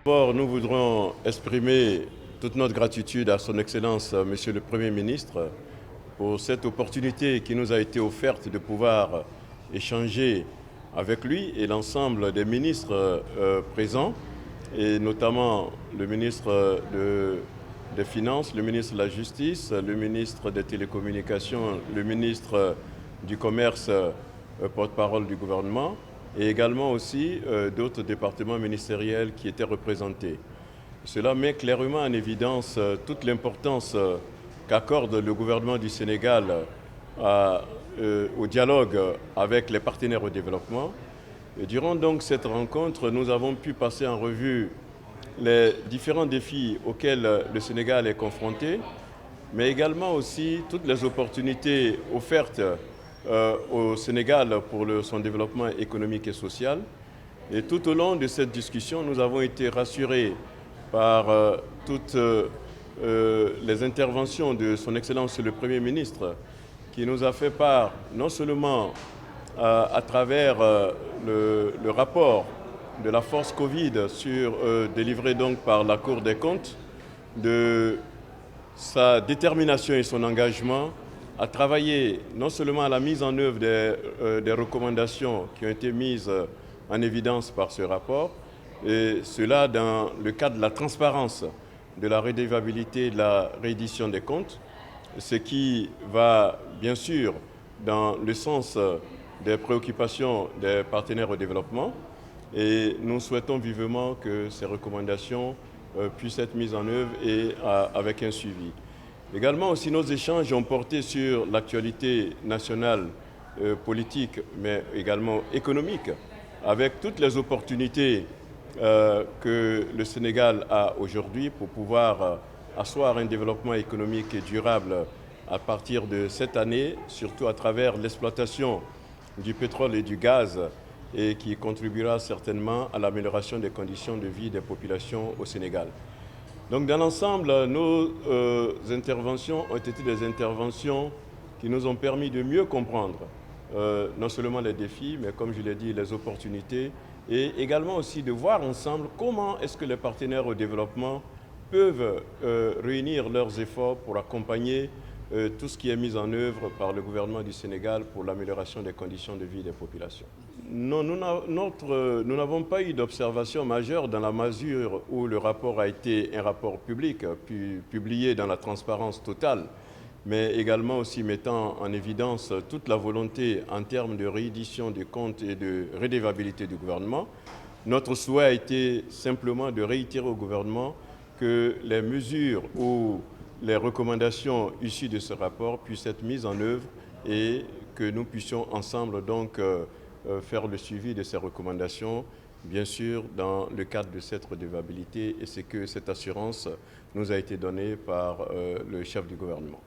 D'abord, nous voudrons exprimer toute notre gratitude à son Excellence, Monsieur le Premier ministre, pour cette opportunité qui nous a été offerte de pouvoir échanger avec lui et l'ensemble des ministres présents, et notamment le ministre des Finances, le ministre de la Justice, le ministre des Télécommunications, le ministre du Commerce, porte-parole du gouvernement, et également aussi d'autres départements ministériels qui étaient représentés. Cela met clairement en évidence toute l'importance qu'accorde le gouvernement du Sénégal au dialogue avec les partenaires au développement. Et durant donc cette rencontre, nous avons pu passer en revue les différents défis auxquels le Sénégal est confronté, mais également aussi toutes les opportunités offertes au Sénégal pour son développement économique et social. Et tout au long de cette discussion, nous avons été rassurés par toutes les interventions de son Excellence le Premier ministre, qui nous a fait part non seulement à travers le rapport de la force Covid délivré donc par la Cour des comptes, de sa détermination et son engagement à travailler non seulement à la mise en œuvre des recommandations qui ont été mises en évidence par ce rapport, et cela dans le cadre de la transparence, de la redevabilité et de la reddition des comptes, ce qui va bien sûr dans le sens des préoccupations des partenaires au développement. Et nous souhaitons vivement que ces recommandations puissent être mises en œuvre et avec un suivi. Également aussi, nos échanges ont porté sur l'actualité nationale politique, mais également économique, avec toutes les opportunités que le Sénégal a aujourd'hui pour pouvoir asseoir un développement économique et durable à partir de cette année, surtout à travers l'exploitation du pétrole et du gaz, et qui contribuera certainement à l'amélioration des conditions de vie des populations au Sénégal. Donc dans l'ensemble, nos interventions ont été des interventions qui nous ont permis de mieux comprendre non seulement les défis, mais comme je l'ai dit, les opportunités, et également aussi de voir ensemble comment est-ce que les partenaires au développement peuvent réunir leurs efforts pour accompagner tout ce qui est mis en œuvre par le gouvernement du Sénégal pour l'amélioration des conditions de vie des populations. Non, nous n'avons pas eu d'observation majeure dans la mesure où le rapport a été un rapport public, puis publié dans la transparence totale, mais également aussi mettant en évidence toute la volonté en termes de réédition des comptes et de redevabilité du gouvernement. Notre souhait a été simplement de réitérer au gouvernement que les mesures ou les recommandations issues de ce rapport puissent être mises en œuvre et que nous puissions ensemble donc faire le suivi de ces recommandations, bien sûr dans le cadre de cette redevabilité, et c'est que cette assurance nous a été donnée par le chef du gouvernement.